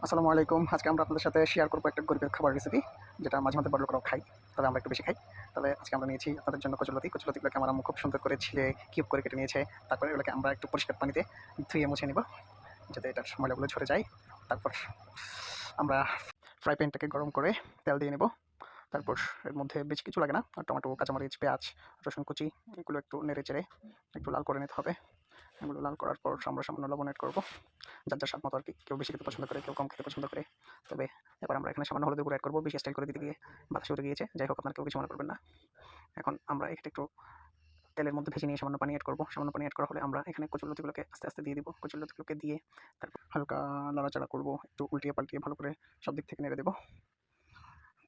আসসালামু আলাইকুম। আজকে আমরা আপনাদের সাথে শেয়ার করবো একটা গরিবের খাবার রেসিপি, যেটা মাঝে মধ্যে বড়লোকরাও খাই, তবে আমরা একটু বেশি খাই। তবে আজকে আমরা নিয়েছি আপনাদের জন্য কচুরলতিগুলোকে আমার আম্মু খুব সুন্দর করে ছিলে কিউব করে কেটে নিয়েছে। তারপরে এগুলোকে আমরা একটু পরিষ্কার পানিতে ধুয়ে মুছে নিব, যাতে এটার ময়লাগুলো ঝরে যায়। তারপর আমরা ফ্রাই প্যানটাকে গরম করে তেল দিয়ে নেব। তারপর এর মধ্যে বেশি কিছু লাগে না, টমেটো, কাঁচামরিচ, পেঁয়াজ, রসুন কুচি, এগুলো একটু নেড়ে চেড়ে একটু লাল করে নিতে হবে। এগুলো লাল করার পর আমরা সামান্য লবণ এড করবো, যার যার স্বাদ মতো আর কি। কেউ বেশি খেতে পছন্দ করে, কেউ কম খেতে পছন্দ করে। তবে এবার আমরা এখানে সামান্য হলুদের গুঁড়ো এড করবো, বেশি স্টাইল করে দিতে গিয়ে বাতাসে উঠে গিয়েছে। যাই হোক, আপনারা কেউ কিছু মনে করবেন না। এখন আমরা এখানে একটু তেলের মধ্যে ভেজে নিয়ে সামান্য পানি এড করবো। সামান্য পানি এড করা হলে আমরা এখানে কচুরলতিগুলোকে আস্তে আস্তে দিয়ে দিব। কচুরলতিগুলোকে দিয়ে তারপর হালকা নাড়াচাড়া করবো, একটু উল্টিয়ে পাল্টিয়ে ভালো করে সব দিক থেকে নেড়ে দেবো।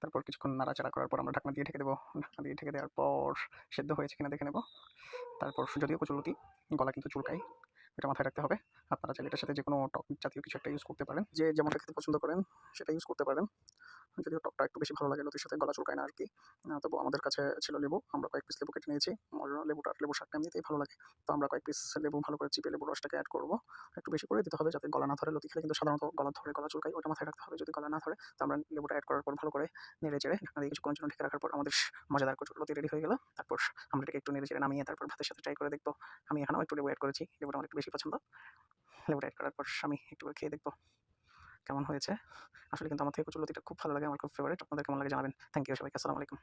তারপর কিছুক্ষণ নাড়াচাড়া করার পর আমরা ঢাকনা দিয়ে ঢেকে দেবো। ঢাকনা দিয়ে ঢেকে দেওয়ার পর সেদ্ধ হয়েছে কিনা দেখে নেব। তারপর যদিও কচুরলতি গলা কিন্তু চুলকায়, এটা মাথায় রাখতে হবে। আপনারা চাইলে এটার সাথে যে কোনো টক জাতীয় কিছু একটা ইউজ করতে পারেন, যে যেমনটা খেতে পছন্দ করেন সেটা ইউজ করতে পারেন। যদিও টকটা একটু বেশি ভালো লাগে, লতির সাথে গলা চুলকায় না আর কি। তবু আমাদের কাছে ছিল লেবু, আমরা কয়েক পিস লেবু কেটে নিয়েছি। লেবুর শাকটা এমনিতেই ভালো লাগে, তো আমরা কয়েক পিস লেবু ভালো করে চিপে লেবুর রসটাকে অ্যাড করবো। একটু বেশি করে দিতে হবে যাতে গলা না ধরে। লতি খেলে কিন্তু সাধারণত গলা ধরে, গলা চুলকায়, ওটা মাথায় রাখতে হবে। যদি গলা না ধরে, তো আমরা লেবুটা অ্যাড করার পর ভালো করে নেড়ে চেড়ে ঢাকনা দিয়ে কিছুক্ষণের জন্য ঢেকে রাখার পর আমাদের মজাদার কচুরলতি রেডি হয়ে গেল। তারপর আমরা এটাকে একটু নেড়ে চেড়ে নামিয়ে তারপর ভাতের সাথে ট্রাই করে দেখবো। আমি এখানেও একটু লেবু অ্যাড করেছি, লেবুটা আমার একটু বেশি পছন্দ। লেবুটা অ্যাড করার পর আমি একটু করে খেয়ে দেখবো কেমন হয়েছে। আসলে কিন্তু আমার থেকে কচুরলতিটা খুব ভালো লাগে, আমার খুব ফেভারিট। আপনাদের কেমন লাগে জানাবেন। থ্যাংক ইউ সবাইকে। আসসালামু আলাইকুম।